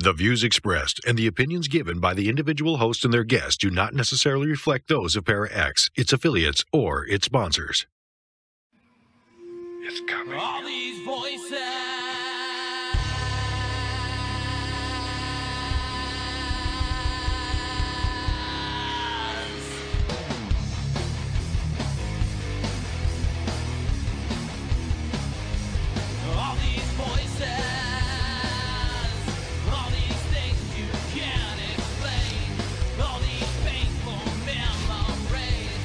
The views expressed and the opinions given by the individual host and their guests do not necessarily reflect those of Para-X, its affiliates, or its sponsors. It's coming. All these voices. All these voices. All these things you can't explain. All these painful memories.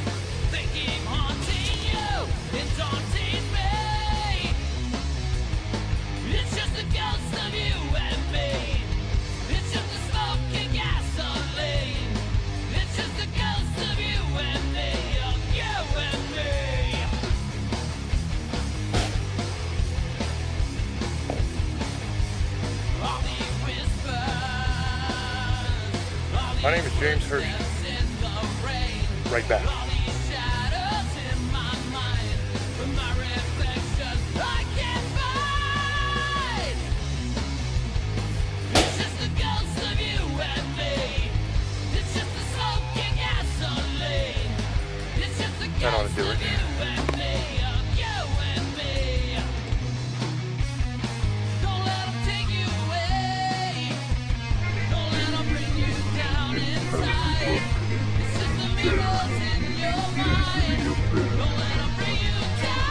They keep haunting you and daunting me. It's just a ghost of you and me. It's just a smoking gasoline. It's just a ghost of you and me. Of you and me. All these whispers. My name is James Hershey. Right back. All these shadows in my mind. From my reflection I can't find. It's just a ghost of you and me. It's just a smoking gasoline. It's just a That ought ghost to do of it. you and me. Of you and me. Don't let 'em take you away. Don't let 'em bring you down inside. It's just the mirrors in your mind. Don't let 'em bring you down.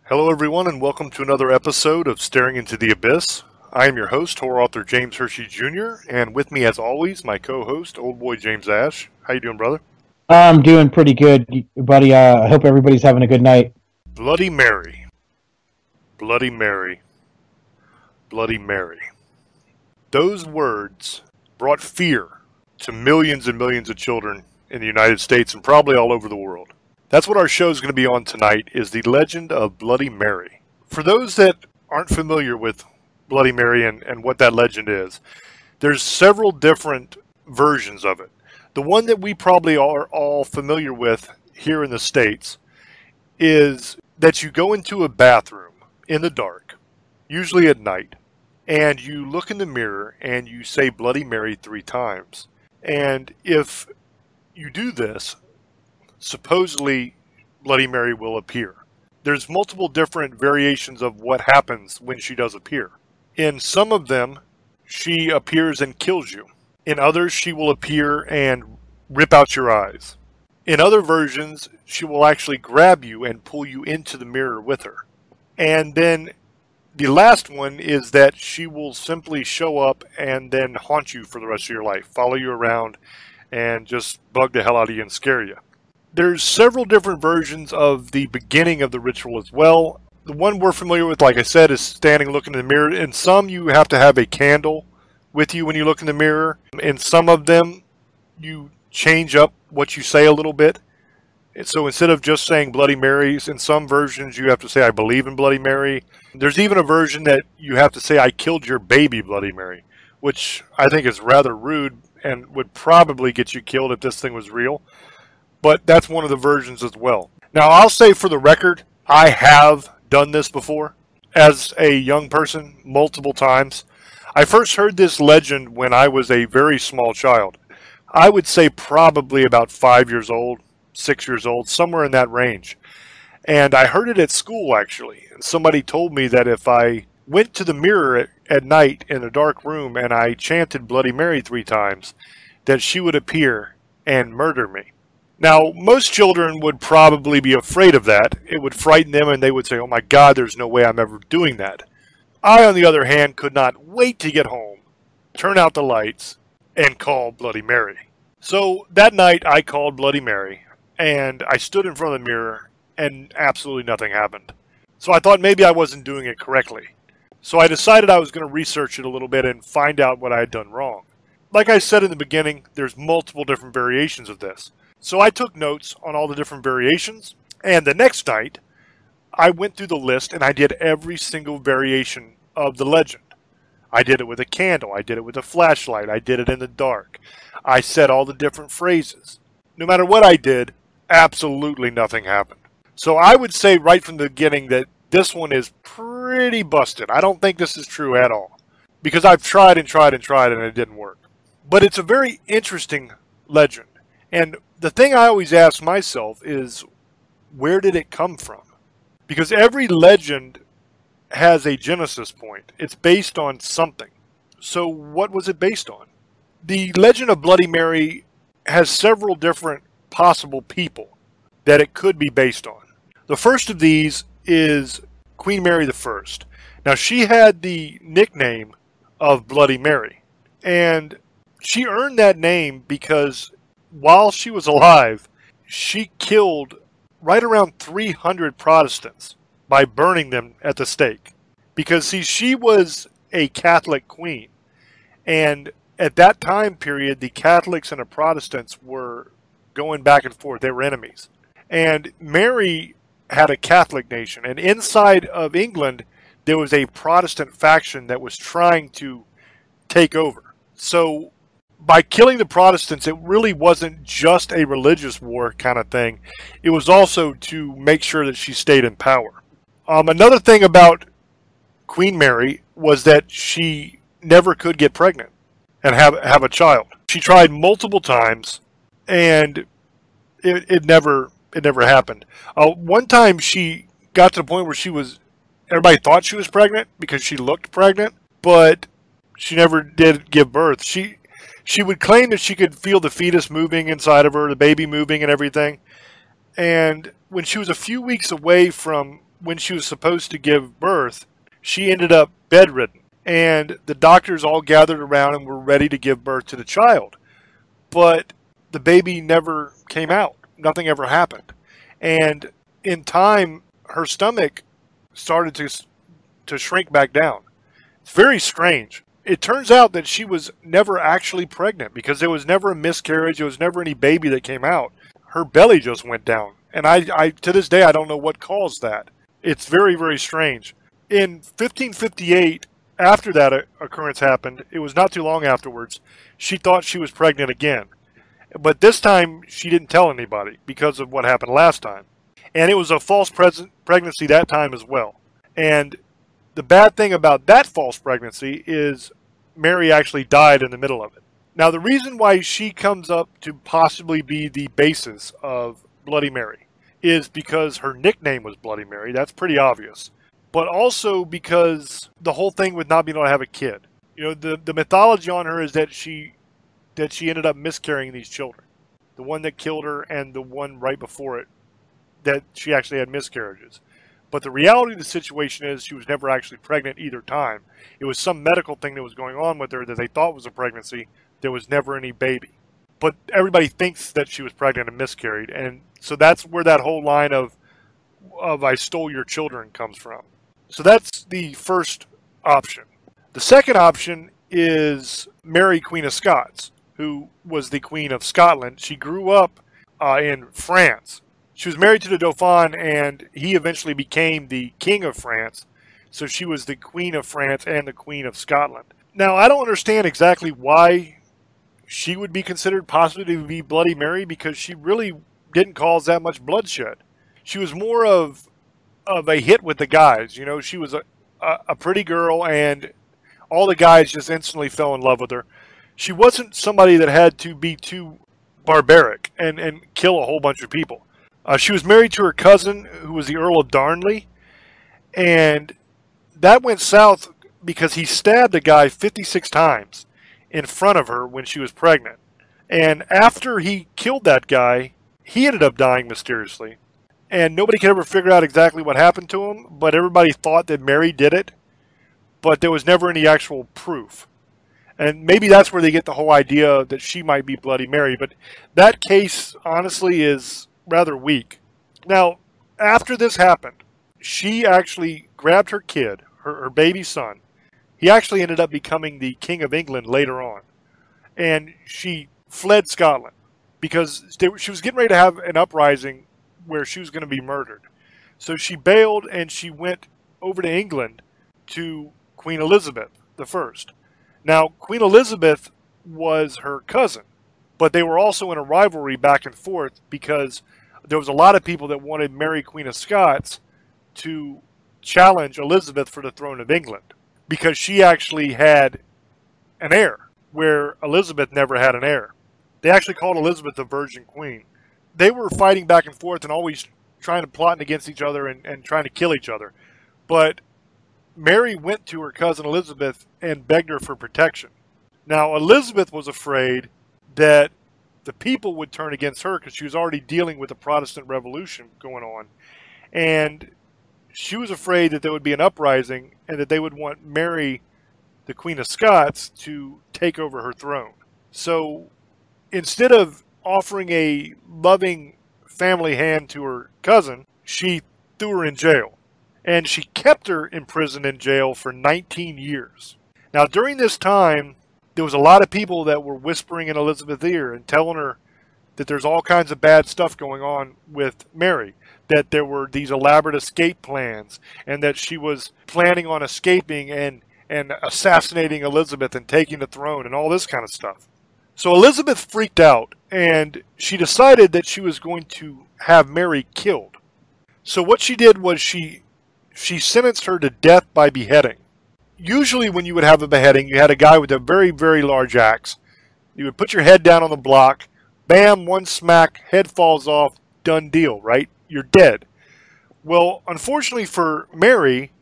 Hello, everyone, and welcome to another episode of Staring into the Abyss. I am your host, horror author James Hershey Jr., and with me, as always, my co-host, Old Boy James Ash. How you doing, brother? I'm doing pretty good, buddy. I hope everybody's having a good night. Bloody Mary. Bloody Mary. Bloody Mary. Those words brought fear to millions and millions of children in the United States and probably all over the world. That's what our show is going to be on tonight, is the legend of Bloody Mary. For those that aren't familiar with Bloody Mary and what that legend is, there's several different versions of it. The one that we probably are all familiar with here in the States is that you go into a bathroom in the dark, usually at night, and you look in the mirror and you say Bloody Mary 3 times. And if you do this, supposedly Bloody Mary will appear. There's multiple different variations of what happens when she does appear. In some of them, she appears and kills you. In others, she will appear and rip out your eyes. In other versions, she will actually grab you and pull you into the mirror with her. And then the last one is that she will simply show up and then haunt you for the rest of your life, follow you around, and just bug the hell out of you and scare you. There's several different versions of the beginning of the ritual as well. The one we're familiar with, like I said, is standing looking in the mirror. In some, you have to have a candle with you when you look in the mirror. In some of them, you change up what you say a little bit. And so instead of just saying Bloody Marys, in some versions, you have to say, I believe in Bloody Mary. There's even a version that you have to say, I killed your baby, Bloody Mary, which I think is rather rude and would probably get you killed if this thing was real. But that's one of the versions as well. Now, I'll say for the record, I have done this before as a young person multiple times. I first heard this legend when I was a very small child. I would say probably about 5 years old, 6 years old, somewhere in that range. And I heard it at school, actually. And somebody told me that if I went to the mirror at night in a dark room and I chanted Bloody Mary 3 times, that she would appear and murder me. Now, most children would probably be afraid of that. It would frighten them and they would say, oh my God, there's no way I'm ever doing that. I, on the other hand, could not wait to get home, turn out the lights, and call Bloody Mary. So that night I called Bloody Mary and I stood in front of the mirror and absolutely nothing happened. So I thought maybe I wasn't doing it correctly. So I decided I was going to research it a little bit and find out what I had done wrong. Like I said in the beginning, there's multiple different variations of this. So I took notes on all the different variations, and the next night, I went through the list and I did every single variation of the legend. I did it with a candle. I did it with a flashlight. I did it in the dark. I said all the different phrases. No matter what I did, absolutely nothing happened. So I would say right from the beginning that this one is pretty busted. I don't think this is true at all. Because I've tried and tried and tried and it didn't work. But it's a very interesting legend. And the thing I always ask myself is, where did it come from? Because every legend has a genesis point. It's based on something. So what was it based on? The legend of Bloody Mary has several different possible people that it could be based on. The first of these is Queen Mary I. Now, she had the nickname of Bloody Mary, and she earned that name because while she was alive, she killed right around 300 Protestants by burning them at the stake. Because, see, she was a Catholic queen, and at that time period, the Catholics and the Protestants were going back and forth. They were enemies. And Mary had a Catholic nation, and inside of England, there was a Protestant faction that was trying to take over. So by killing the Protestants, it really wasn't just a religious war kind of thing. It was also to make sure that she stayed in power. Another thing about Queen Mary was that she never could get pregnant and have a child. She tried multiple times, and it never happened. One time she got to the point where everybody thought she was pregnant because she looked pregnant, but she never did give birth. She would claim that she could feel the fetus moving inside of her, the baby moving and everything. And when she was a few weeks away from when she was supposed to give birth, she ended up bedridden. And the doctors all gathered around and were ready to give birth to the child. But the baby never came out. Nothing ever happened. And in time, her stomach started to shrink back down. It's very strange. It turns out that she was never actually pregnant because there was never a miscarriage. There was never any baby that came out. Her belly just went down. And I to this day, I don't know what caused that. It's very, very strange. In 1558, after that occurrence happened, it was not too long afterwards, she thought she was pregnant again. But this time, she didn't tell anybody because of what happened last time. And it was a false pregnancy that time as well. And the bad thing about that false pregnancy is Mary actually died in the middle of it. Now, the reason why she comes up to possibly be the basis of Bloody Mary is because her nickname was Bloody Mary. That's pretty obvious. But also because the whole thing with not being able to have a kid. You know, the mythology on her is that she ended up miscarrying these children. The one that killed her and the one right before it, that she actually had miscarriages. But the reality of the situation is she was never actually pregnant either time. It was some medical thing that was going on with her that they thought was a pregnancy. There was never any baby. But everybody thinks that she was pregnant and miscarried. And so that's where that whole line of I stole your children comes from. So that's the first option. The second option is Mary, Queen of Scots, who was the Queen of Scotland. She grew up in France. She was married to the Dauphin, and he eventually became the King of France. So she was the Queen of France and the Queen of Scotland. Now, I don't understand exactly why she would be considered possibly to be Bloody Mary, because she really didn't cause that much bloodshed. She was more of a hit with the guys. You know, she was a pretty girl, and all the guys just instantly fell in love with her. She wasn't somebody that had to be too barbaric and kill a whole bunch of people. She was married to her cousin, who was the Earl of Darnley, and that went south because he stabbed a guy 56 times in front of her when she was pregnant. And after he killed that guy, he ended up dying mysteriously. And nobody could ever figure out exactly what happened to him, but everybody thought that Mary did it, but there was never any actual proof. And maybe that's where they get the whole idea that she might be Bloody Mary, but that case, honestly, is rather weak. Now, after this happened, she actually grabbed her kid, her baby son. He actually ended up becoming the King of England later on. And she fled Scotland because she was getting ready to have an uprising where she was going to be murdered. So she bailed and she went over to England to Queen Elizabeth I. Now, Queen Elizabeth was her cousin, but they were also in a rivalry back and forth because there was a lot of people that wanted Mary, Queen of Scots, to challenge Elizabeth for the throne of England because she actually had an heir, where Elizabeth never had an heir. They actually called Elizabeth the Virgin Queen. They were fighting back and forth and always trying to plot against each other and trying to kill each other. But Mary went to her cousin Elizabeth and begged her for protection. Now, Elizabeth was afraid that the people would turn against her because she was already dealing with the Protestant Revolution going on. And she was afraid that there would be an uprising and that they would want Mary, the Queen of Scots, to take over her throne. So instead of offering a loving family hand to her cousin, she threw her in jail. And she kept her imprisoned in jail for 19 years. Now, during this time, there was a lot of people that were whispering in Elizabeth's ear and telling her that there's all kinds of bad stuff going on with Mary, that there were these elaborate escape plans, and that she was planning on escaping and assassinating Elizabeth and taking the throne and all this kind of stuff. So Elizabeth freaked out, and she decided that she was going to have Mary killed. So what she did was she sentenced her to death by beheading. Usually when you would have a beheading, you had a guy with a very, very large axe. You would put your head down on the block, bam, one smack, head falls off, done deal, right? You're dead. Well, unfortunately for Mary,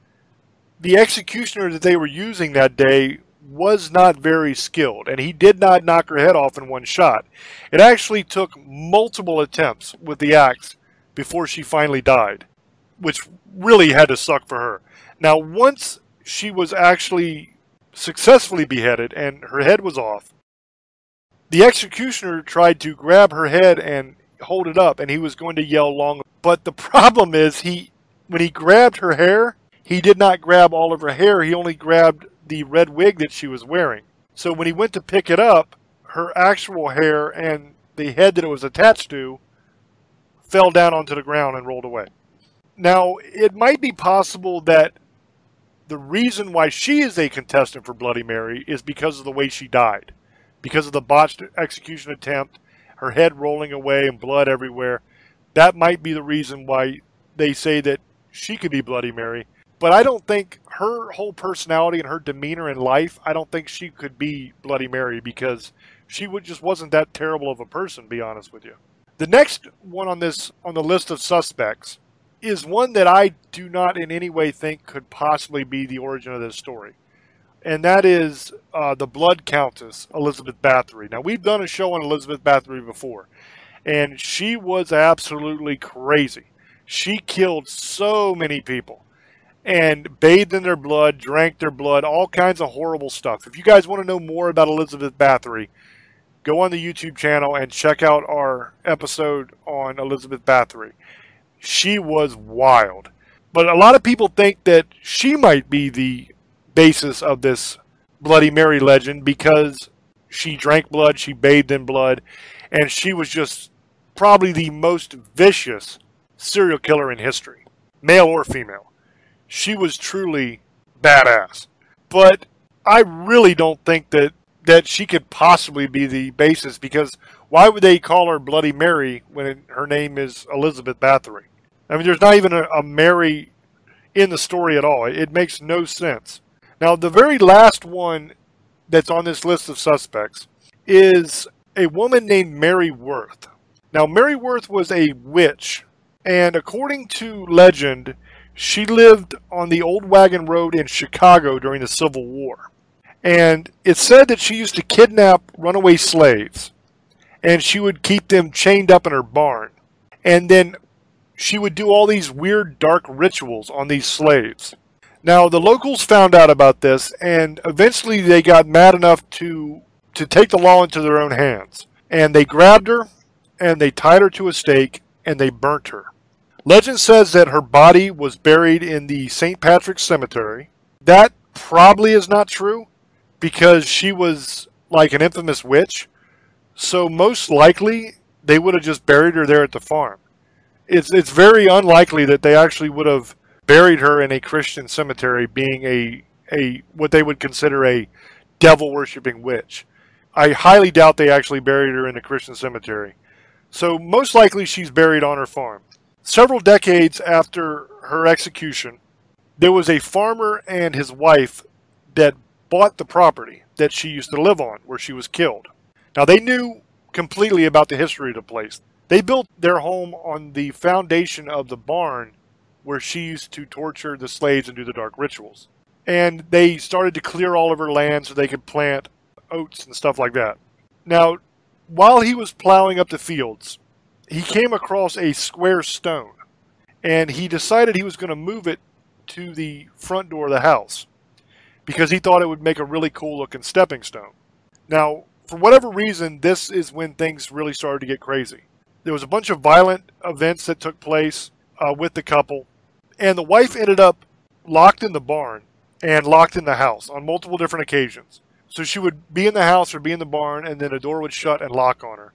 the executioner that they were using that day was not very skilled, and he did not knock her head off in one shot. It actually took multiple attempts with the axe before she finally died, which really had to suck for her. Now, once she was actually successfully beheaded and her head was off, the executioner tried to grab her head and hold it up, and he was going to yell long. But the problem is, when he grabbed her hair, he did not grab all of her hair. He only grabbed the red wig that she was wearing. So when he went to pick it up, her actual hair and the head that it was attached to fell down onto the ground and rolled away. Now, it might be possible that the reason why she is a contestant for Bloody Mary is because of the way she died. Because of the botched execution attempt, her head rolling away and blood everywhere. That might be the reason why they say that she could be Bloody Mary. But I don't think her whole personality and her demeanor in life, I don't think she could be Bloody Mary because she just wasn't that terrible of a person, to be honest with you. The next one on the list of suspects is one that I do not in any way think could possibly be the origin of this story. And that is the Blood Countess, Elizabeth Bathory. Now, we've done a show on Elizabeth Bathory before, and she was absolutely crazy. She killed so many people and bathed in their blood, drank their blood, all kinds of horrible stuff. If you guys want to know more about Elizabeth Bathory, go on the YouTube channel and check out our episode on Elizabeth Bathory. She was wild. But a lot of people think that she might be the basis of this Bloody Mary legend because she drank blood, she bathed in blood, and she was just probably the most vicious serial killer in history, male or female. She was truly badass. But I really don't think that she could possibly be the basis, because why would they call her Bloody Mary when her name is Elizabeth Bathory? I mean, there's not even a Mary in the story at all. It makes no sense. Now, the very last one that's on this list of suspects is a woman named Mary Worth. Now, Mary Worth was a witch, and according to legend, she lived on the Old Wagon Road in Chicago during the Civil War. And it's said that she used to kidnap runaway slaves, and she would keep them chained up in her barn. And then she would do all these weird dark rituals on these slaves. Now, the locals found out about this, and eventually they got mad enough to take the law into their own hands. And they grabbed her, and they tied her to a stake, and they burnt her. Legend says that her body was buried in the St. Patrick's Cemetery. That probably is not true, because she was like an infamous witch. So most likely, they would have just buried her there at the farm. It's very unlikely that they actually would have buried her in a Christian cemetery, being a what they would consider a devil worshipping witch. I highly doubt they actually buried her in a Christian cemetery. So most likely she's buried on her farm. Several decades after her execution, there was a farmer and his wife that bought the property that she used to live on, where she was killed. Now, they knew completely about the history of the place. They built their home on the foundation of the barn where she used to torture the slaves and do the dark rituals. And they started to clear all of her land so they could plant oats and stuff like that. Now, while he was plowing up the fields, he came across a square stone, and he decided he was going to move it to the front door of the house because he thought it would make a really cool looking stepping stone. Now, for whatever reason, this is when things really started to get crazy. There was a bunch of violent events that took place with the couple, and the wife ended up locked in the barn and locked in the house on multiple different occasions. So she would be in the house or be in the barn, and then a door would shut and lock on her.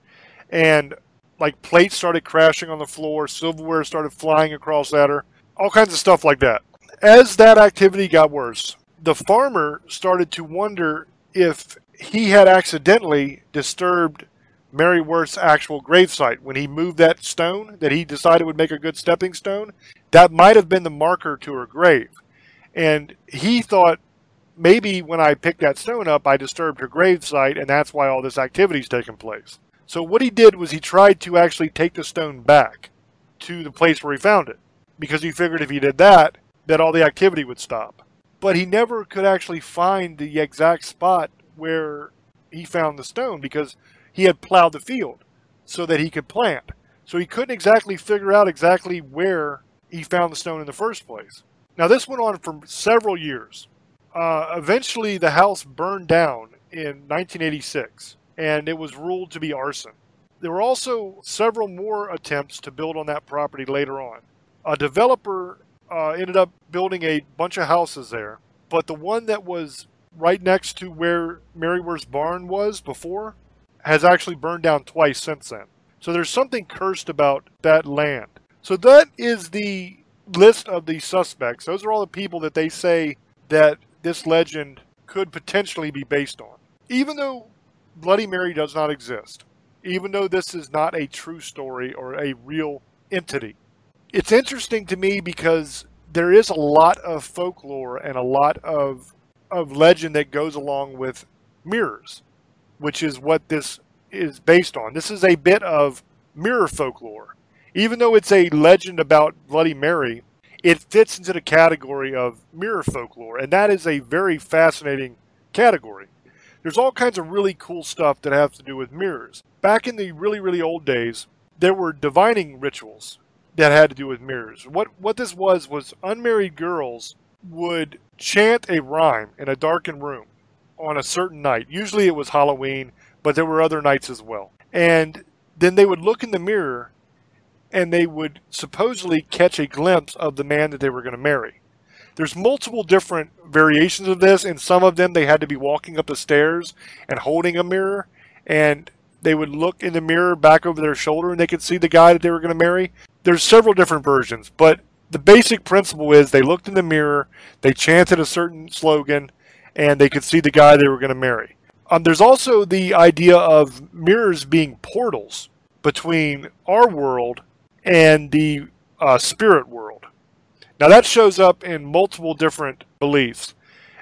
And like plates started crashing on the floor, silverware started flying across at her, all kinds of stuff like that. As that activity got worse, the farmer started to wonder if he had accidentally disturbed Mary Worth's actual gravesite when he moved that stone that he decided would make a good stepping stone. That might have been the marker to her grave. And he thought, maybe when I picked that stone up, I disturbed her gravesite, and that's why all this activity's taken place. So what he did was he tried to actually take the stone back to the place where he found it, because he figured if he did that, that all the activity would stop. But he never could actually find the exact spot where he found the stone, because he had plowed the field so that he could plant. So he couldn't exactly figure out exactly where he found the stone in the first place. Now this went on for several years. Eventually the house burned down in 1986, and it was ruled to be arson. There were also several more attempts to build on that property later on. A developer ended up building a bunch of houses there, but the one that was right next to where Mary Worth's barn was before has actually burned down twice since then. So there's something cursed about that land. So that is the list of the suspects. Those are all the people that they say that this legend could potentially be based on. Even though Bloody Mary does not exist, even though this is not a true story or a real entity, it's interesting to me because there is a lot of folklore and a lot of legend that goes along with mirrors, which is what this is based on. This is a bit of mirror folklore. Even though it's a legend about Bloody Mary, it fits into the category of mirror folklore, and that is a very fascinating category. There's all kinds of really cool stuff that has to do with mirrors. Back in the really, really old days, there were divining rituals that had to do with mirrors. What this was unmarried girls would chant a rhyme in a darkened room on a certain night. Usually it was Halloween, but there were other nights as well. And then they would look in the mirror and they would supposedly catch a glimpse of the man that they were going to marry. There's multiple different variations of this, and some of them they had to be walking up the stairs and holding a mirror, and they would look in the mirror back over their shoulder and they could see the guy that they were going to marry. There's several different versions, but the basic principle is they looked in the mirror, they chanted a certain slogan, and they could see the guy they were going to marry. There's also the idea of mirrors being portals between our world and the spirit world. Now that shows up in multiple different beliefs,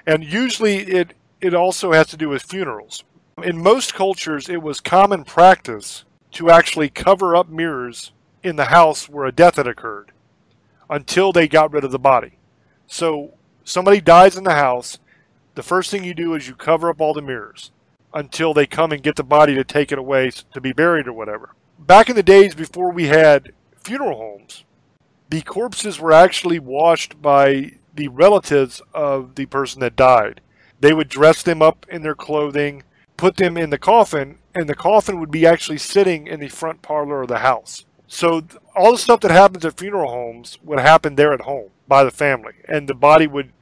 and usually it also has to do with funerals. In most cultures, it was common practice to actually cover up mirrors in the house where a death had occurred until they got rid of the body. So somebody dies in the house, the first thing you do is you cover up all the mirrors until they come and get the body to take it away to be buried or whatever. Back in the days before we had funeral homes, the corpses were actually washed by the relatives of the person that died. They would dress them up in their clothing, put them in the coffin, and the coffin would be actually sitting in the front parlor of the house. So all the stuff that happens at funeral homes would happen there at home by the family, and the body would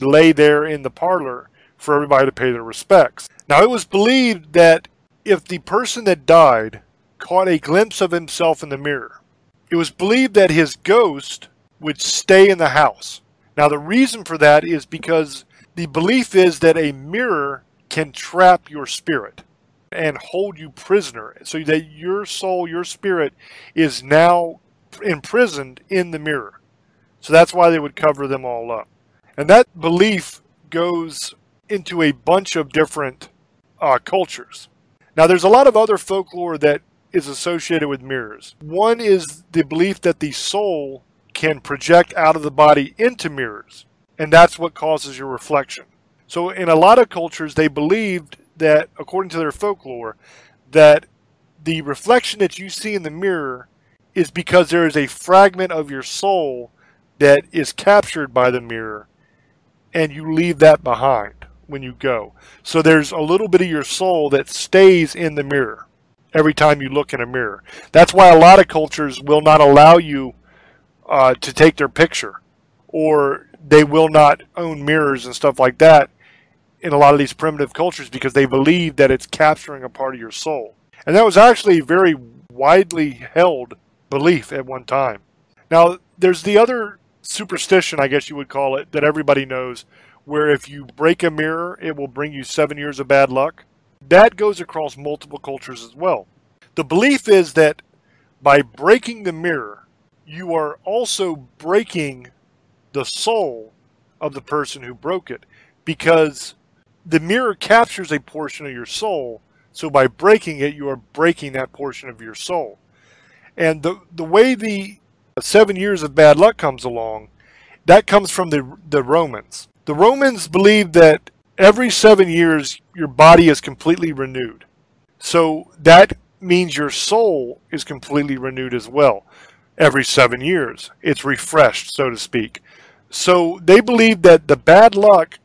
lay there in the parlor for everybody to pay their respects. Now it was believed that if the person that died caught a glimpse of himself in the mirror, it was believed that his ghost would stay in the house. Now, the reason for that is because the belief is that a mirror can trap your spirit and hold you prisoner, so that your soul, your spirit, is now imprisoned in the mirror. So that's why they would cover them all up. And that belief goes into a bunch of different cultures. Now, there's a lot of other folklore that is associated with mirrors. One is the belief that the soul can project out of the body into mirrors, and that's what causes your reflection. So in a lot of cultures, they believed that, according to their folklore, that the reflection that you see in the mirror is because there is a fragment of your soul that is captured by the mirror, and you leave that behind when you go. So there's a little bit of your soul that stays in the mirror every time you look in a mirror. That's why a lot of cultures will not allow you to take their picture, or they will not own mirrors and stuff like that in a lot of these primitive cultures, because they believe that it's capturing a part of your soul. And that was actually a very widely held belief at one time. Now, there's the other superstition, I guess you would call it, that everybody knows, where if you break a mirror, it will bring you 7 years of bad luck. That goes across multiple cultures as well. The belief is that by breaking the mirror, you are also breaking the soul of the person who broke it, because the mirror captures a portion of your soul, so by breaking it, you are breaking that portion of your soul. And the way the 7 years of bad luck comes along, that comes from the Romans. The Romans believed that every 7 years, your body is completely renewed. So that means your soul is completely renewed as well. Every 7 years, it's refreshed, so to speak. So they believe that the bad luck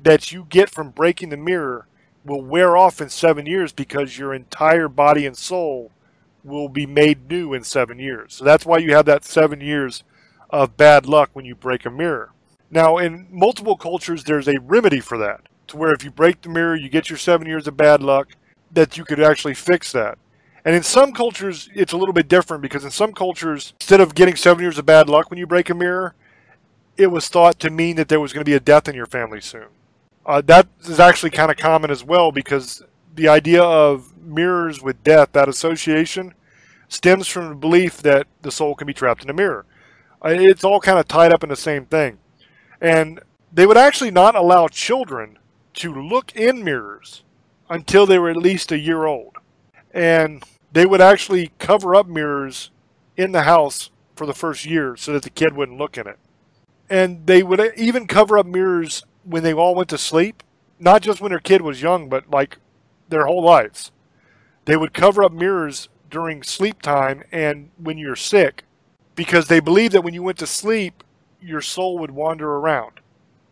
that you get from breaking the mirror will wear off in 7 years, because your entire body and soul will be made new in 7 years. So that's why you have that 7 years of bad luck when you break a mirror. Now, in multiple cultures, there's a remedy for that, to where if you break the mirror, you get your 7 years of bad luck, that you could actually fix that. And in some cultures, it's a little bit different, because in some cultures, instead of getting 7 years of bad luck when you break a mirror, it was thought to mean that there was going to be a death in your family soon. That is actually kind of common as well, because the idea of mirrors with death, that association, stems from the belief that the soul can be trapped in a mirror. It's all kind of tied up in the same thing. And they would actually not allow children to look in mirrors until they were at least a year old. And they would actually cover up mirrors in the house for the first year so that the kid wouldn't look in it. And they would even cover up mirrors when they all went to sleep, not just when their kid was young, but like their whole lives. They would cover up mirrors during sleep time and when you're sick, because they believed that when you went to sleep, your soul would wander around.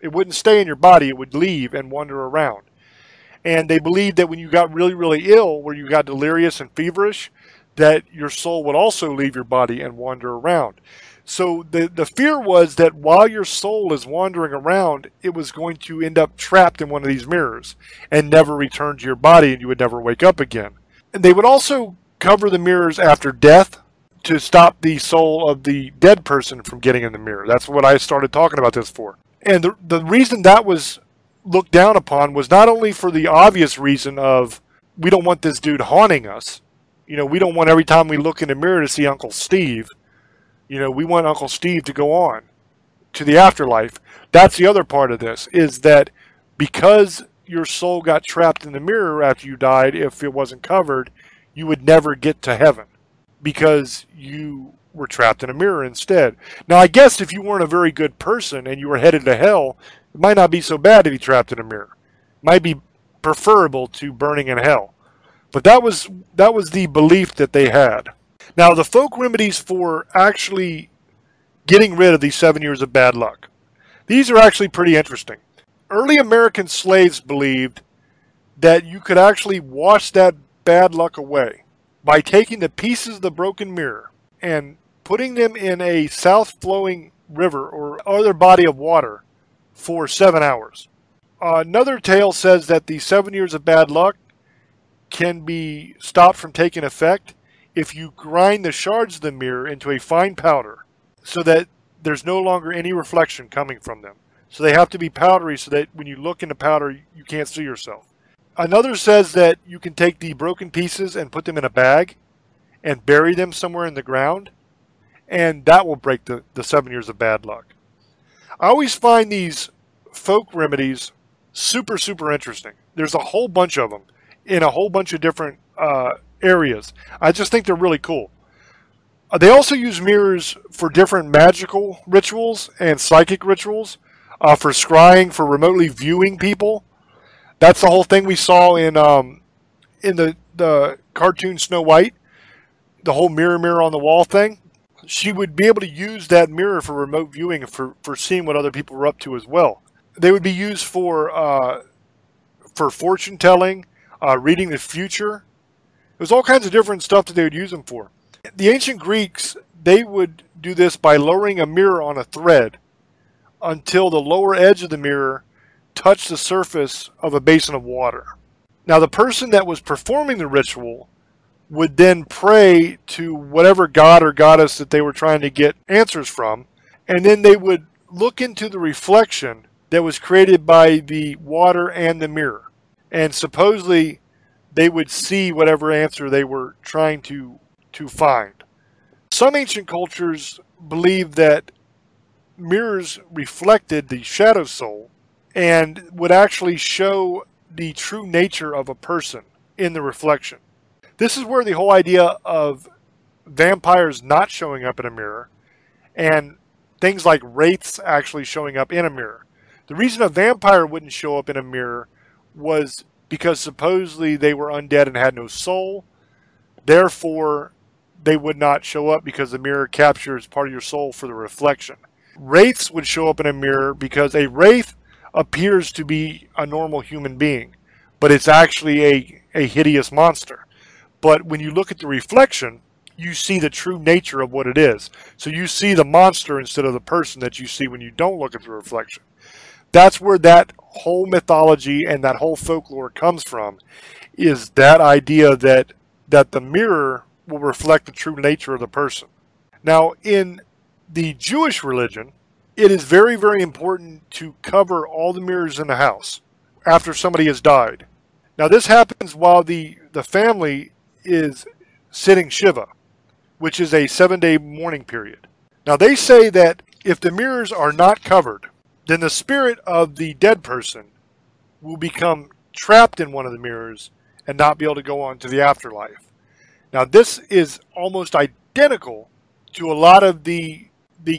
It wouldn't stay in your body, it would leave and wander around. And they believed that when you got really, really ill, where you got delirious and feverish, that your soul would also leave your body and wander around. So the fear was that while your soul is wandering around, it was going to end up trapped in one of these mirrors and never return to your body, and you would never wake up again. And they would also cover the mirrors after death to stop the soul of the dead person from getting in the mirror. That's what I started talking about this for. And the reason that was looked down upon was not only for the obvious reason of, we don't want this dude haunting us. You know, we don't want every time we look in the mirror to see Uncle Steve. You know, we want Uncle Steve to go on to the afterlife. That's the other part of this, is that because your soul got trapped in the mirror after you died, if it wasn't covered, you would never get to heaven because you were trapped in a mirror instead. Now, I guess if you weren't a very good person and you were headed to hell, it might not be so bad to be trapped in a mirror. It might be preferable to burning in hell. But that was the belief that they had. Now, the folk remedies for actually getting rid of these 7 years of bad luck, these are actually pretty interesting. Early American slaves believed that you could actually wash that bad luck away by taking the pieces of the broken mirror and putting them in a south-flowing river or other body of water for 7 hours. Another tale says that the 7 years of bad luck can be stopped from taking effect if you grind the shards of the mirror into a fine powder so that there's no longer any reflection coming from them. So they have to be powdery so that when you look in the powder, you can't see yourself. Another says that you can take the broken pieces and put them in a bag and bury them somewhere in the ground, and that will break the 7 years of bad luck. I always find these folk remedies super, super interesting. There's a whole bunch of them in a whole bunch of different areas. I just think they're really cool. They also use mirrors for different magical rituals and psychic rituals, for scrying, for remotely viewing people. That's the whole thing we saw in the cartoon Snow White, the whole mirror on the wall thing. She would be able to use that mirror for remote viewing and for seeing what other people were up to as well. They would be used for fortune telling, reading the future. There's all kinds of different stuff that they would use them for. The ancient Greeks, they would do this by lowering a mirror on a thread until the lower edge of the mirror touched the surface of a basin of water. Now, the person that was performing the ritual would then pray to whatever god or goddess that they were trying to get answers from, and then they would look into the reflection that was created by the water and the mirror. And supposedly, they would see whatever answer they were trying to find. Some ancient cultures believed that mirrors reflected the shadow soul and would actually show the true nature of a person in the reflection. This is where the whole idea of vampires not showing up in a mirror and things like wraiths actually showing up in a mirror. The reason a vampire wouldn't show up in a mirror was because supposedly they were undead and had no soul. Therefore, they would not show up because the mirror captures part of your soul for the reflection. Wraiths would show up in a mirror because a wraith appears to be a normal human being, but it's actually a hideous monster. But when you look at the reflection, you see the true nature of what it is. So you see the monster instead of the person that you see when you don't look at the reflection. That's where that whole mythology and that whole folklore comes from, is that idea that the mirror will reflect the true nature of the person. Now, in the Jewish religion, it is very, very important to cover all the mirrors in the house after somebody has died. Now, this happens while the family is sitting Shiva, which is a 7-day mourning period. Now, they say that if the mirrors are not covered, then the spirit of the dead person will become trapped in one of the mirrors and not be able to go on to the afterlife. Now, this is almost identical to a lot of the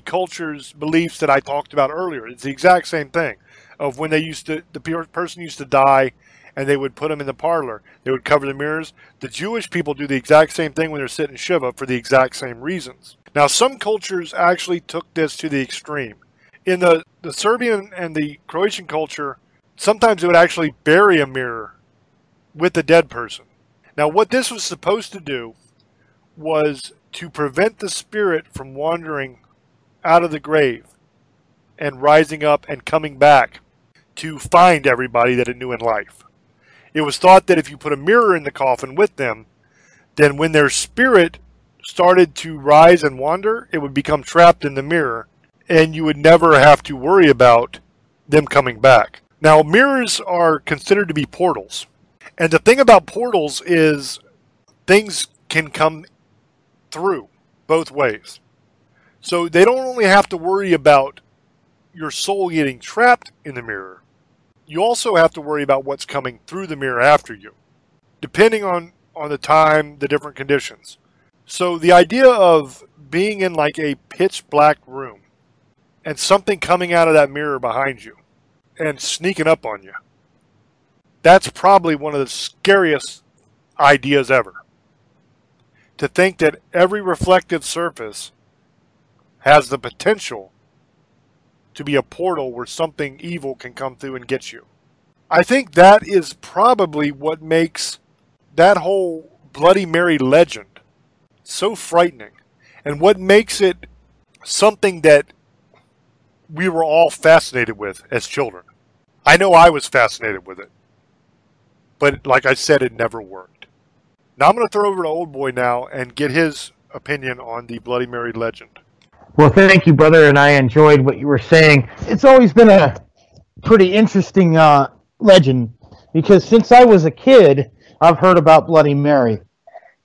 culture's beliefs that I talked about earlier. It's the exact same thing of when the person used to die and they would put them in the parlor. They would cover the mirrors. The Jewish people do the exact same thing when they're sitting Shiva for the exact same reasons. Now, some cultures actually took this to the extreme. In the Serbian and the Croatian culture, sometimes they would actually bury a mirror with the dead person. Now, what this was supposed to do was to prevent the spirit from wandering out of the grave and rising up and coming back to find everybody that it knew in life. It was thought that if you put a mirror in the coffin with them, then when their spirit started to rise and wander, it would become trapped in the mirror, and you would never have to worry about them coming back. Now, mirrors are considered to be portals. And the thing about portals is things can come through both ways. So they don't only have to worry about your soul getting trapped in the mirror. You also have to worry about what's coming through the mirror after you, depending on the time, the different conditions. So the idea of being in like a pitch black room and something coming out of that mirror behind you and sneaking up on you, that's probably one of the scariest ideas ever. To think that every reflective surface has the potential to be a portal where something evil can come through and get you. I think that is probably what makes that whole Bloody Mary legend so frightening, and what makes it something that we were all fascinated with as children. I know I was fascinated with it, but like I said, it never worked. Now I'm going to throw over to Old Boy now and get his opinion on the Bloody Mary legend. Well, thank you, brother, and I enjoyed what you were saying. It's always been a pretty interesting legend because since I was a kid, I've heard about Bloody Mary.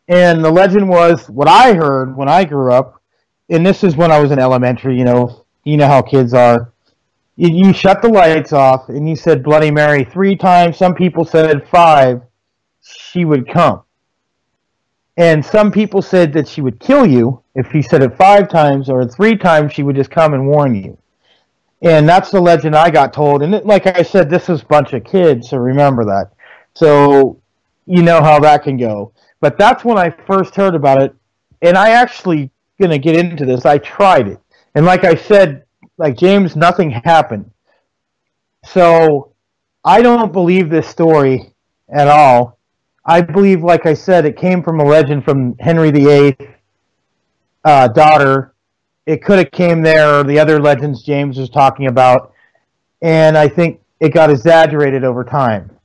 And the legend was what I heard when I grew up, and this is when I was in elementary, you know how kids are. You shut the lights off, and you said Bloody Mary 3 times. Some people said 5, she would come. And some people said that she would kill you if you said it 5 times, or 3 times she would just come and warn you. And that's the legend I got told. And like I said, this was a bunch of kids, so remember that. So you know how that can go. But that's when I first heard about it. And I actually going to get into this. I tried it. And like I said, like James, nothing happened. So I don't believe this story at all. I believe, like I said, it came from a legend from Henry VIII, daughter. It could have came there, or the other legends James was talking about, and I think it got exaggerated over time.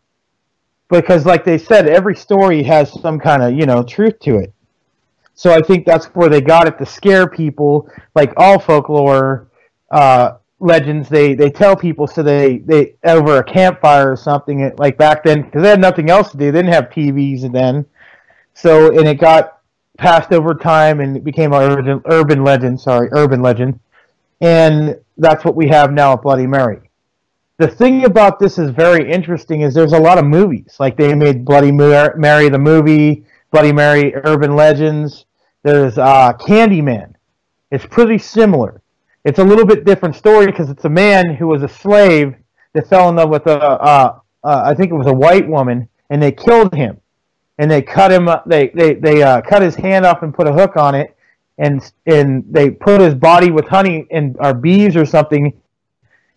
Because, like they said, every story has some kind of, truth to it. So I think that's where they got it to scare people. Like all folklore legends, they tell people so they over a campfire or something, like back then, because they had nothing else to do. They didn't have TVs then. So, and it got passed over time and it became an urban legend. And that's what we have now at Bloody Mary. The thing about this is very interesting is there's a lot of movies. Like they made Bloody Mary the movie, Bloody Mary Urban Legends. There's Candyman. It's pretty similar. It's a little bit different story because it's a man who was a slave that fell in love with I think it was a white woman, and they killed him. And they cut him up. They cut his hand off and put a hook on it, and they put his body with honey or bees or something,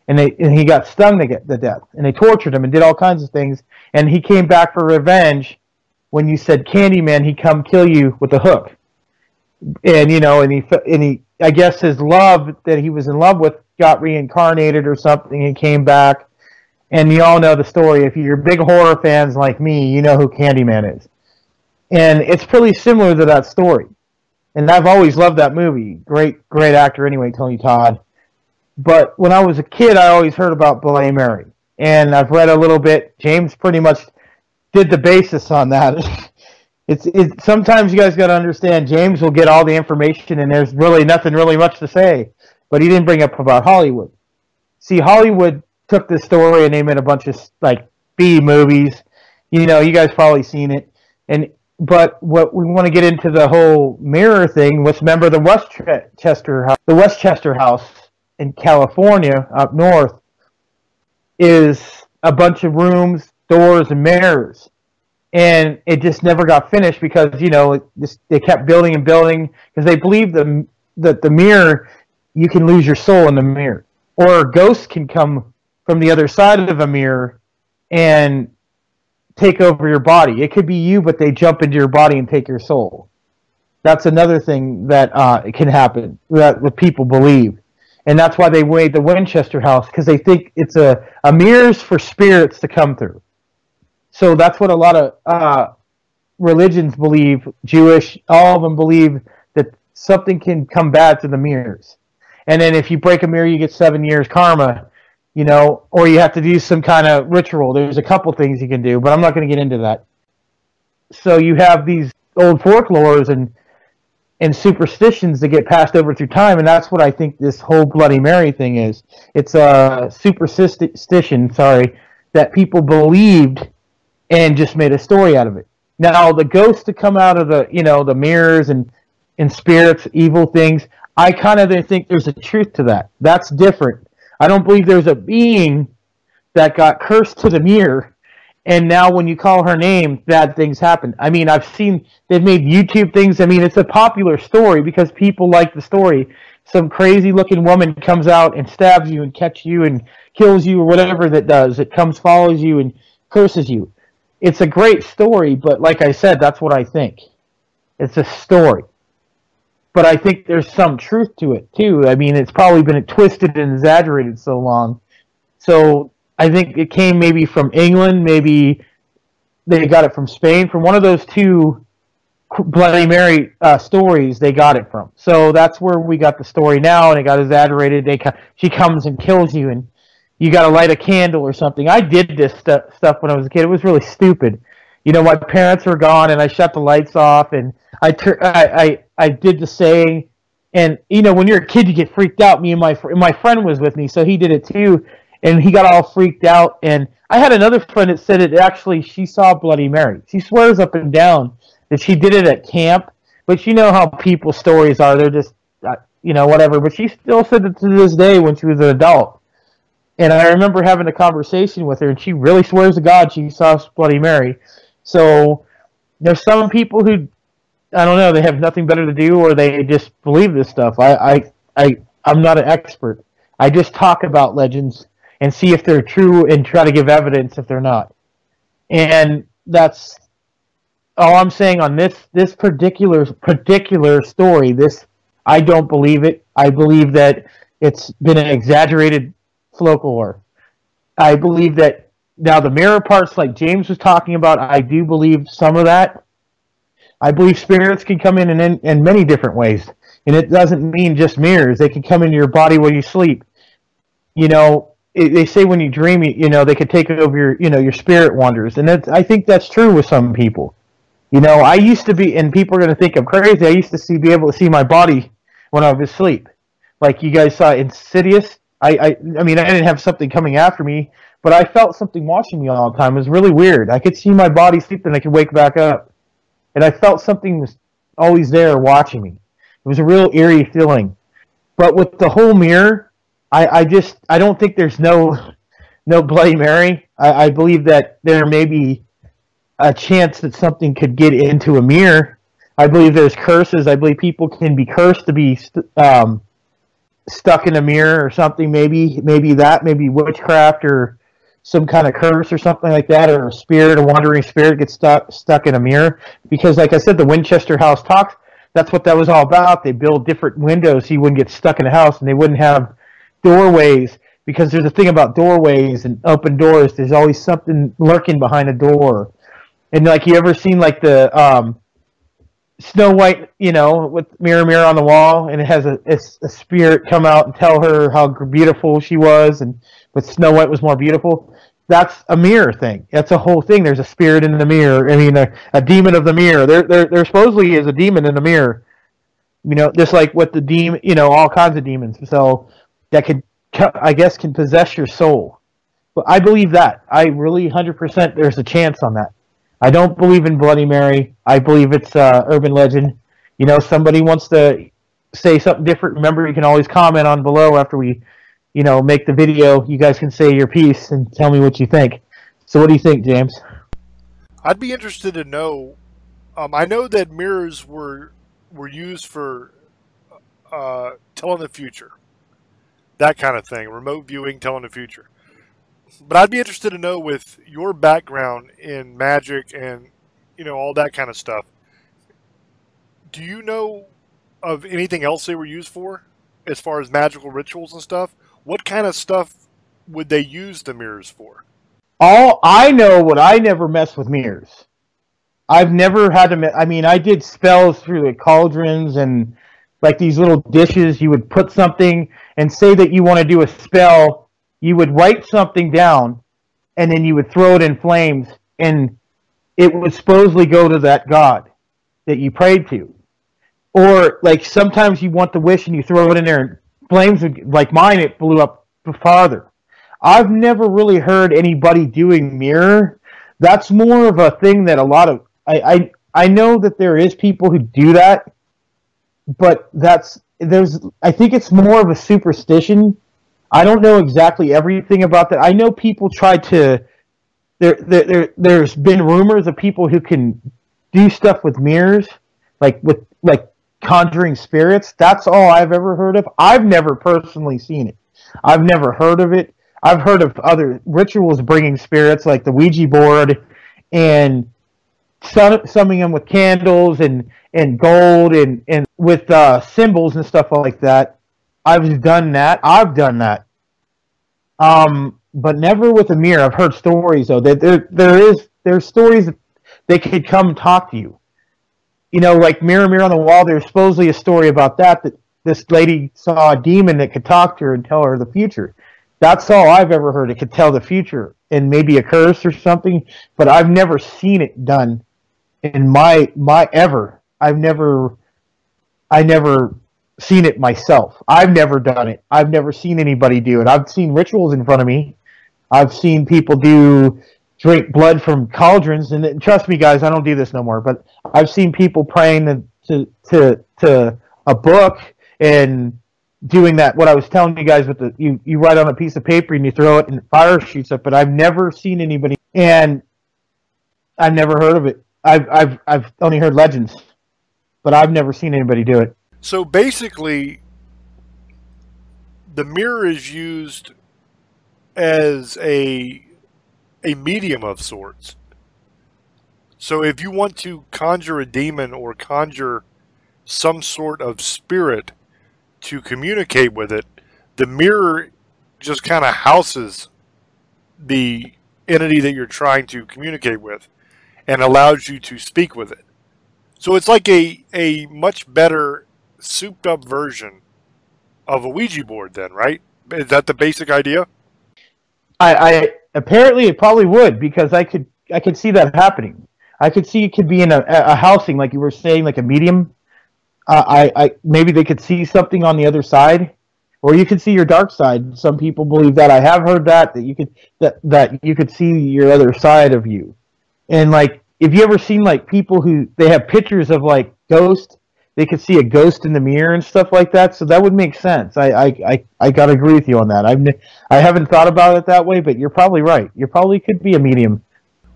and he got stung to death. And they tortured him and did all kinds of things. And he came back for revenge. When you said Candyman, he'd come kill you with a hook. And he I guess his love that he was in love with got reincarnated or something and came back. And you all know the story. If you're big horror fans like me, you know who Candyman is. And it's pretty similar to that story. And I've always loved that movie. Great actor anyway, Tony Todd. But when I was a kid, I always heard about Bloody Mary. And I've read a little bit. James pretty much did the basis on that. It's sometimes you guys got to understand, James will get all the information and there's really nothing really much to say. But he didn't bring up about Hollywood. See, Hollywood took this story and they made a bunch of like B movies. You guys probably seen it. But what we want to get into the whole mirror thing. Let's remember the Westchester House in California up north is a bunch of rooms, doors, and mirrors. And it just never got finished because, they kept building and building because they believed that the mirror, you can lose your soul in the mirror. Or ghosts can come from the other side of a mirror and take over your body. It could be you, but they jump into your body and take your soul. That's another thing that it can happen, that what people believe. And that's why they made the Winchester House, because they think it's a mirrors for spirits to come through. So that's what a lot of religions believe, Jewish, all of them believe that something can come bad through the mirrors. And then if you break a mirror, you get 7 years karma, or you have to do some kind of ritual. There's a couple things you can do, but I'm not going to get into that. So you have these old folklores and superstitions that get passed over through time, and that's what I think this whole Bloody Mary thing is. It's a superstition, that people believed and just made a story out of it. Now, the ghosts that come out of the mirrors and spirits, evil things, I kind of think there's a truth to that. That's different. I don't believe there's a being that got cursed to the mirror, and now when you call her name, bad things happen. I mean, I've seen, they've made YouTube things. I mean, it's a popular story because people like the story. Some crazy-looking woman comes out and stabs you and catches you and kills you or whatever that does. It comes, follows you, and curses you. It's a great story, but like I said, that's what I think. It's a story. But I think there's some truth to it, too. I mean, it's probably been twisted and exaggerated so long. So I think it came maybe from England, maybe they got it from Spain, from one of those two Bloody Mary stories they got it from. So that's where we got the story now, and it got exaggerated. She comes and kills you, and you got to light a candle or something. I did this stuff when I was a kid. It was really stupid. You know, my parents were gone, and I shut the lights off, and I did the saying. And you know, when you're a kid, you get freaked out. Me and my friend was with me, so he did it too, and he got all freaked out. And I had another friend that said it actually. She saw Bloody Mary. She swears up and down that she did it at camp. But you know how people's stories are. They're just, you know, whatever. But she still said it to this day when she was an adult. And I remember having a conversation with her, and she really swears to God she saw Bloody Mary. So there's some people who, I don't know, they have nothing better to do, or they just believe this stuff. I'm not an expert. I just talk about legends and see if they're true and try to give evidence if they're not. And that's all I'm saying on this particular story. This, I don't believe it. I believe that it's been an exaggerated folklore. I believe that now the mirror parts, like James was talking about, I do believe some of that. I believe spirits can come in many different ways, and it doesn't mean just mirrors. They can come into your body while you sleep. You know, they say when you dream, you know, they could take over your spirit wanders, and I think that's true with some people. You know, I used to be, and people are going to think I'm crazy, I used to be able to see my body when I was asleep. Like you guys saw Insidious. I mean, I didn't have something coming after me, but I felt something watching me all the time. It was really weird. I could see my body sleep, and I could wake back up. And I felt something was always there watching me. It was a real eerie feeling. But with the whole mirror, I don't think there's no Bloody Mary. I believe that there may be a chance that something could get into a mirror. I believe there's curses. I believe people can be cursed to be stuck in a mirror or something. Maybe witchcraft or some kind of curse or something like that, or a wandering spirit gets stuck in a mirror. Because like I said, the Winchester House talks, that's what that was all about. They build different windows so you wouldn't get stuck in a house, and they wouldn't have doorways, because there's a thing about doorways and open doors. There's always something lurking behind a door. And like, you ever seen like the Snow White, you know, with mirror on the wall, and it has a spirit come out and tell her how beautiful she was, but Snow White was more beautiful. That's a mirror thing. That's a whole thing. There's a spirit in the mirror. I mean, a demon of the mirror. There supposedly is a demon in the mirror. You know, just like with the demon, you know, all kinds of demons. So that can possess your soul. But I believe that. I really 100% there's a chance on that. I don't believe in Bloody Mary. I believe it's urban legend. You know, somebody wants to say something different, remember, you can always comment on below after we, you know, make the video. You guys can say your piece and tell me what you think. So what do you think, James? I'd be interested to know. I know that mirrors were used for telling the future, that kind of thing, remote viewing, telling the future. But I'd be interested to know, with your background in magic and, you know, all that kind of stuff, do you know of anything else they were used for as far as magical rituals and stuff? What kind of stuff would they use the mirrors for? All I know, I never mess with mirrors. I've never had to. I mean, I did spells through the cauldrons and like these little dishes. You would put something and say that you want to do a spell. You would write something down, and then you would throw it in flames, and it would supposedly go to that god that you prayed to. Or like sometimes you want the wish and you throw it in there, and flames would, like mine, it blew up farther. I've never really heard anybody doing mirror. That's more of a thing that a lot of I know that there is people who do that, but I think it's more of a superstition. I don't know exactly everything about that. I know people try to. There's been rumors of people who can do stuff with mirrors, like conjuring spirits. That's all I've ever heard of. I've never personally seen it. I've never heard of it. I've heard of other rituals bringing spirits, like the Ouija board, and summoning them with candles and gold and with symbols and stuff like that. I've done that. But never with a mirror. I've heard stories though that there's stories that they could come talk to you. you know, like Mirror, Mirror on the Wall, there's supposedly a story about that this lady saw a demon that could talk to her and tell her the future. That's all I've ever heard. It could tell the future and maybe a curse or something, but I've never seen it done in my ever. I never seen it myself. I've never done it. I've never seen anybody do it. I've seen rituals in front of me. I've seen people drink blood from cauldrons, and trust me, guys, I don't do this no more. But I've seen people praying to a book and doing that. What I was telling you guys with you write on a piece of paper and you throw it and fire shoots up. But I've never seen anybody, and I've never heard of it. I've only heard legends, but I've never seen anybody do it. So basically, the mirror is used as a medium of sorts. So if you want to conjure a demon or conjure some sort of spirit to communicate with it, the mirror just kind of houses the entity that you're trying to communicate with and allows you to speak with it. So it's like a much better souped up version of a Ouija board then, right? Is that the basic idea? I apparently it probably would, because I could see that happening. I could see it could be in a housing, like you were saying, like a medium. I maybe they could see something on the other side, or you could see your dark side. Some people believe that. I have heard that you could that you could see your other side of you. And like, if you ever seen like people who they have pictures of like ghosts, they could see a ghost in the mirror and stuff like that. So that would make sense. I gotta agree with you on that. I haven't thought about it that way, but you're probably right. You probably could be a medium.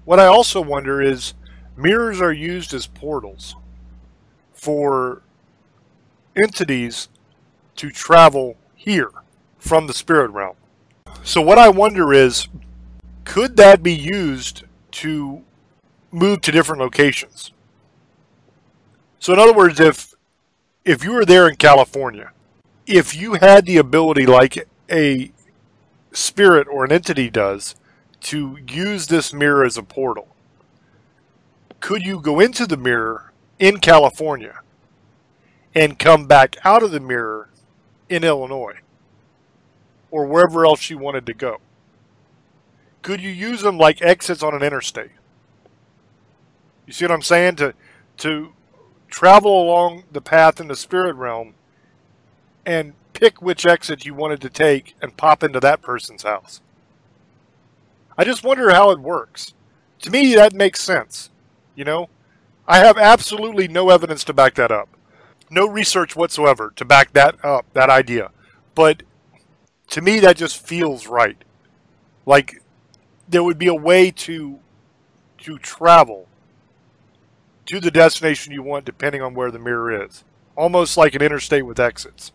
What I also wonder is, mirrors are used as portals for entities to travel here from the spirit realm. So what I wonder is, could that be used to move to different locations? So in other words, if you were there in California, if you had the ability like a spirit or an entity does to use this mirror as a portal, could you go into the mirror in California and come back out of the mirror in Illinois or wherever else you wanted to go? Could you use them like exits on an interstate? You see what I'm saying? To travel along the path in the spirit realm and pick which exit you wanted to take and pop into that person's house. I just wonder how it works. To me, that makes sense. You know, I have absolutely no evidence to back that up. No research whatsoever to back that up, that idea. But to me, that just feels right. Like there would be a way to travel to the destination you want depending on where the mirror is. Almost like an interstate with exits.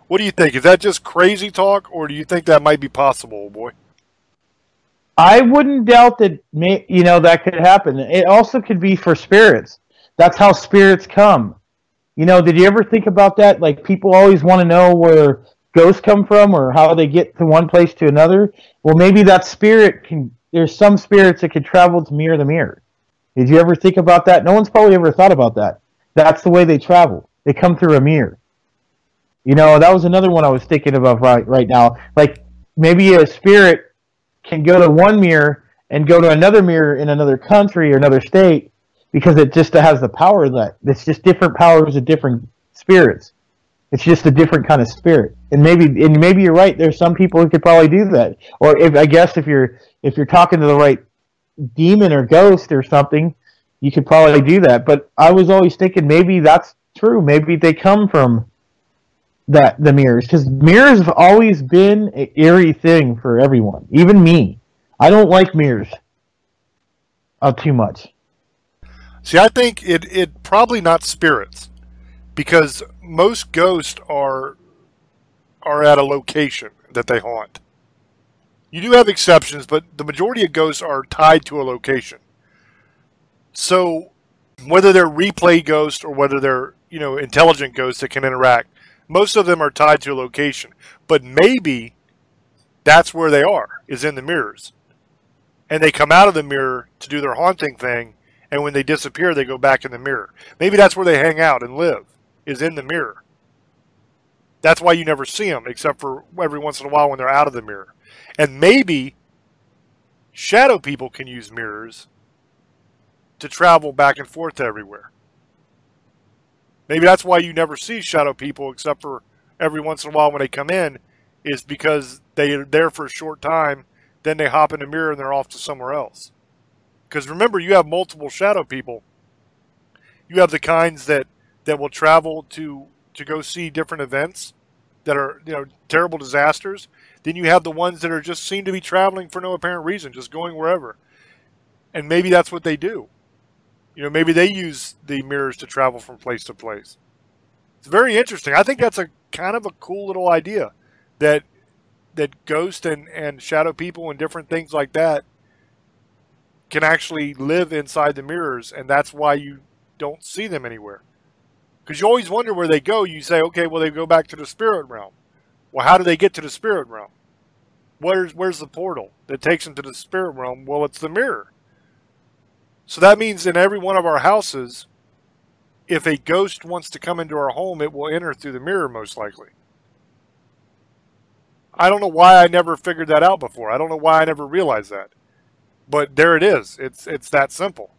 What do you think? Is that just crazy talk, or do you think that might be possible, old boy? I wouldn't doubt that, that could happen. It also could be for spirits. That's how spirits come. Did you ever think about that? Like, people always want to know where ghosts come from or how they get to one place to another. Well, maybe that spirit there's some spirits that could travel to mirror the mirror. Did you ever think about that? No one's probably ever thought about that. That's the way they travel. They come through a mirror. That was another one I was thinking about right now. Like, maybe a spirit can go to one mirror and go to another mirror in another country or another state, because it just has the power of that. It's just different powers of different spirits. It's just a different kind of spirit. And maybe you're right. There's some people who could probably do that. Or if you're talking to the right demon or ghost or something, you could probably do that. But I was always thinking maybe that's true. Maybe they come from the mirrors, because mirrors have always been an eerie thing for everyone, even me. I don't like mirrors too much. See, I think it probably not spirits, because most ghosts are at a location that they haunt. You do have exceptions, but the majority of ghosts are tied to a location. So whether they're replay ghosts or whether they're intelligent ghosts that can interact, most of them are tied to a location. But maybe that's where they are, is in the mirrors. And they come out of the mirror to do their haunting thing and when they disappear, they go back in the mirror. Maybe that's where they hang out and live, is in the mirror. That's why you never see them, except for every once in a while when they're out of the mirror. And maybe shadow people can use mirrors to travel back and forth to everywhere. Maybe that's why you never see shadow people, except for every once in a while when they come in, is because they're there for a short time, then they hop in the mirror and they're off to somewhere else. Because remember, you have multiple shadow people. You have the kinds that will travel to go see different events that are, terrible disasters. Then you have the ones that are just seem to be traveling for no apparent reason, just going wherever. And maybe that's what they do. Maybe they use the mirrors to travel from place to place. It's very interesting. I think that's a kind of a cool little idea, that ghosts and shadow people and different things like that can actually live inside the mirrors, and that's why you don't see them anywhere. Because you always wonder where they go. You say, okay, well, they go back to the spirit realm. Well, how do they get to the spirit realm? Where's the portal that takes them to the spirit realm? Well, it's the mirror. So that means in every one of our houses, if a ghost wants to come into our home, it will enter through the mirror, most likely. I don't know why I never figured that out before. I don't know why I never realized that. But there it is. It's that simple.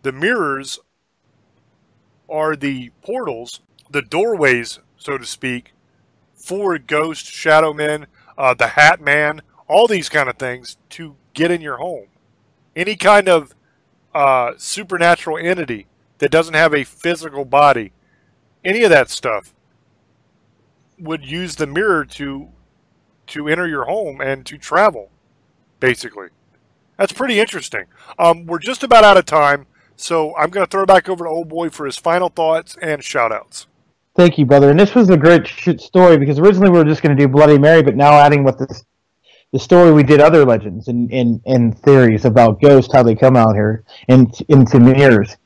The mirrors are the portals, the doorways, so to speak, for ghosts, shadow men, the Hat Man, all these kind of things to get in your home. Any kind of supernatural entity that doesn't have a physical body, any of that stuff would use the mirror to enter your home and to travel, basically. That's pretty interesting. We're just about out of time, so I'm going to throw it back over to Old Boy for his final thoughts and shout-outs. Thank you, brother. And this was a great story, because originally we were just going to do Bloody Mary, but now adding with the story, we did other legends and theories about ghosts, how they come out here into mirrors.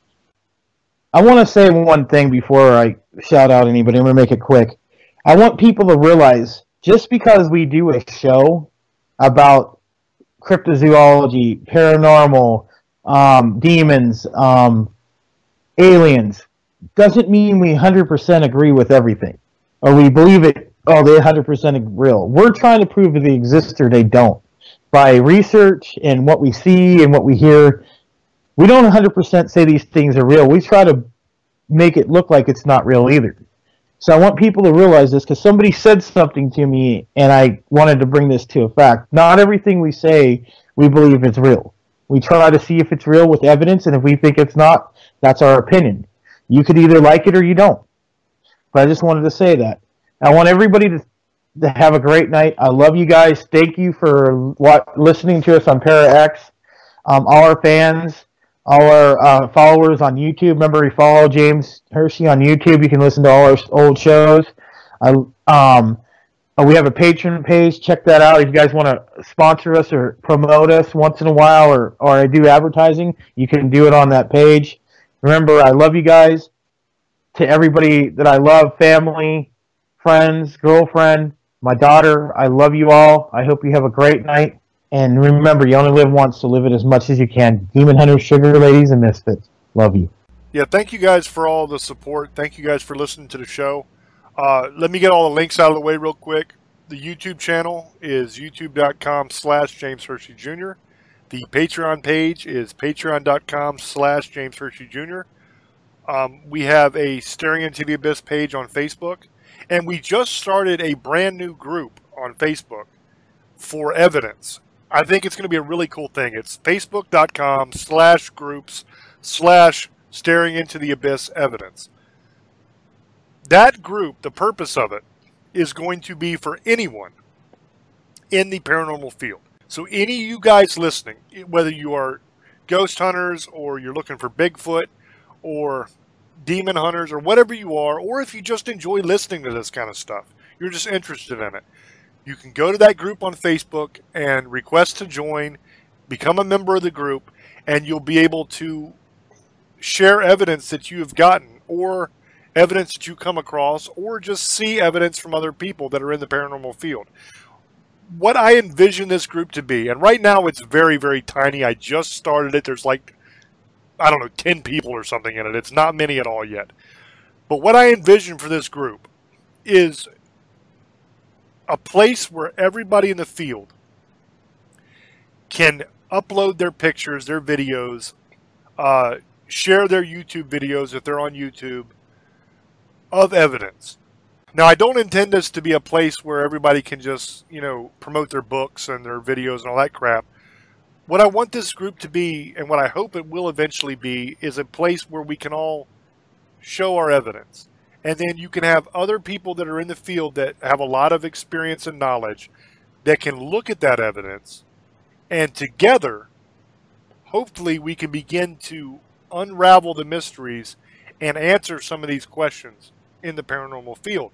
I want to say one thing before I shout out anybody. I'm going to make it quick. I want people to realize, just because we do a show about cryptozoology, paranormal, demons, aliens, doesn't mean we 100% agree with everything, or we believe it, oh, they're 100% real. We're trying to prove that they exist or they don't. By research and what we see and what we hear, we don't 100% say these things are real. We try to make it look like it's not real either. So I want people to realize this, because somebody said something to me, and I wanted to bring this to a fact. Not everything we say we believe is real. We try to see if it's real with evidence, and if we think it's not, that's our opinion. You could either like it or you don't. But I just wanted to say that. I want everybody to have a great night. I love you guys. Thank you for listening to us on ParaX. All our fans, all our followers on YouTube. Remember, we follow James Hershey on YouTube. You can listen to all our old shows. We have a Patreon page. Check that out. If you guys want to sponsor us or promote us once in a while, or I do advertising, you can do it on that page. Remember, I love you guys. To everybody that I love, family, friends, girlfriend, my daughter, I love you all. I hope you have a great night. And remember, you only live once, so live it as much as you can. Demon Hunters, Sugar Ladies, and Misfits. Love you. Yeah, thank you guys for all the support. Thank you guys for listening to the show. Let me get all the links out of the way real quick. The YouTube channel is youtube.com/James Hershey Jr. The Patreon page is patreon.com/James Hershey Jr. We have a Staring Into the Abyss page on Facebook. And we just started a brand new group on Facebook for evidence. I think it's going to be a really cool thing. It's facebook.com/groups/Staring Into the Abyss Evidence. That group, the purpose of it, is going to be for anyone in the paranormal field. So any of you guys listening, whether you are ghost hunters or you're looking for Bigfoot or demon hunters or whatever you are, or if you just enjoy listening to this kind of stuff, you're just interested in it, you can go to that group on Facebook and request to join, become a member of the group, and you'll be able to share evidence that you have gotten, or evidence that you come across, or just see evidence from other people that are in the paranormal field. What I envision this group to be, and right now it's very, very tiny. I just started it. There's like I don't know, 10 people or something in it. It's not many at all yet. But what I envision for this group is a place where everybody in the field can upload their pictures, their videos, share their YouTube videos if they're on YouTube, of evidence. Now, I don't intend this to be a place where everybody can just, promote their books and their videos and all that crap. What I want this group to be, and what I hope it will eventually be, is a place where we can all show our evidence. And then you can have other people that are in the field that have a lot of experience and knowledge that can look at that evidence, and together, hopefully we can begin to unravel the mysteries and answer some of these questions in the paranormal field.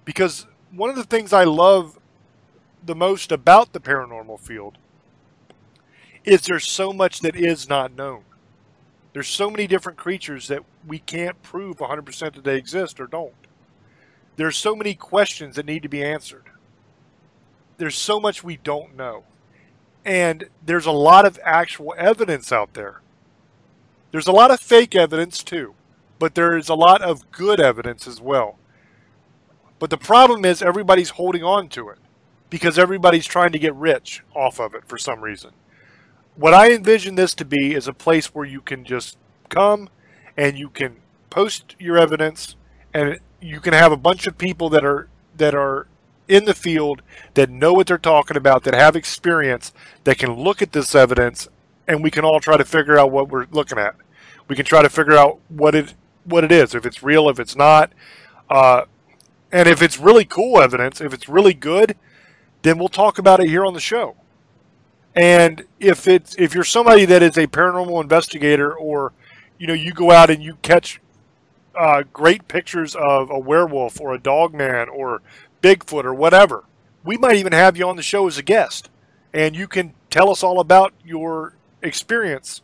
Because one of the things I love the most about the paranormal field is there's so much that is not known. There's so many different creatures that we can't prove 100% that they exist or don't. There's so many questions that need to be answered. There's so much we don't know. And there's a lot of actual evidence out there. There's a lot of fake evidence too, but there is a lot of good evidence as well. But the problem is everybody's holding on to it because everybody's trying to get rich off of it for some reason. What I envision this to be is a place where you can just come and you can post your evidence, and you can have a bunch of people that are in the field that know what they're talking about, that have experience, that can look at this evidence, and we can all try to figure out what we're looking at. We can try to figure out what it is, if it's real, if it's not. And if it's really cool evidence, if it's really good, then we'll talk about it here on the show. And if you're somebody that is a paranormal investigator, or you go out and you catch great pictures of a werewolf or a dogman or Bigfoot or whatever, we might even have you on the show as a guest, and you can tell us all about your experience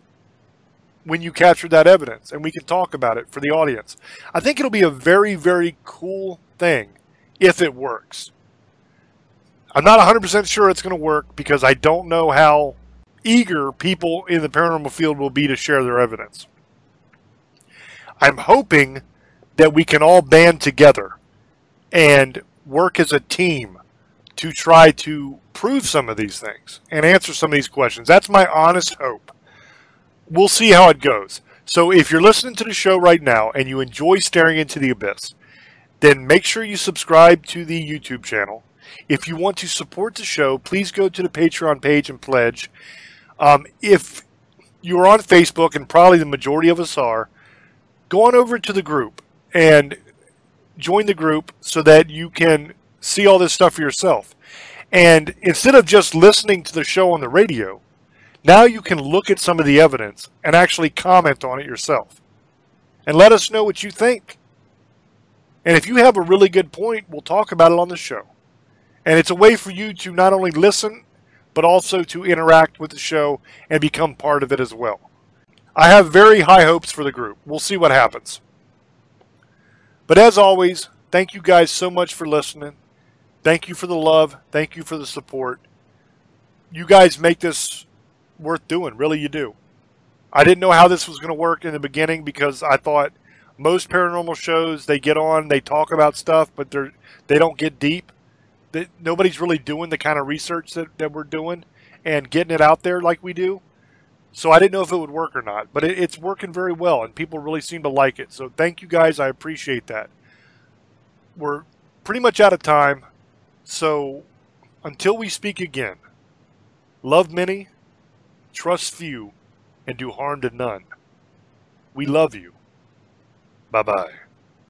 when you captured that evidence, and we can talk about it for the audience. I think it'll be a very, very cool thing if it works. I'm not 100% sure it's going to work because I don't know how eager people in the paranormal field will be to share their evidence. I'm hoping that we can all band together and work as a team to try to prove some of these things and answer some of these questions. That's my honest hope. We'll see how it goes. So if you're listening to the show right now and you enjoy Staring into the Abyss, then make sure you subscribe to the YouTube channel. If you want to support the show, please go to the Patreon page and pledge. If you're on Facebook, and probably the majority of us are, go on over to the group and join the group so that you can see all this stuff for yourself. And instead of just listening to the show on the radio, now you can look at some of the evidence and actually comment on it yourself. And let us know what you think. And if you have a really good point, we'll talk about it on the show. And it's a way for you to not only listen, but also to interact with the show and become part of it as well. I have very high hopes for the group. We'll see what happens. But as always, thank you guys so much for listening. Thank you for the love. Thank you for the support. You guys make this worth doing. Really, you do. I didn't know how this was going to work in the beginning because I thought most paranormal shows, they get on, they talk about stuff, but they don't get deep. Nobody's really doing the kind of research that we're doing and getting it out there like we do. So I didn't know if it would work or not, but it's working very well, and people really seem to like it. So thank you guys. I appreciate that. We're pretty much out of time. So until we speak again, love many, trust few, and do harm to none. We love you. Bye-bye.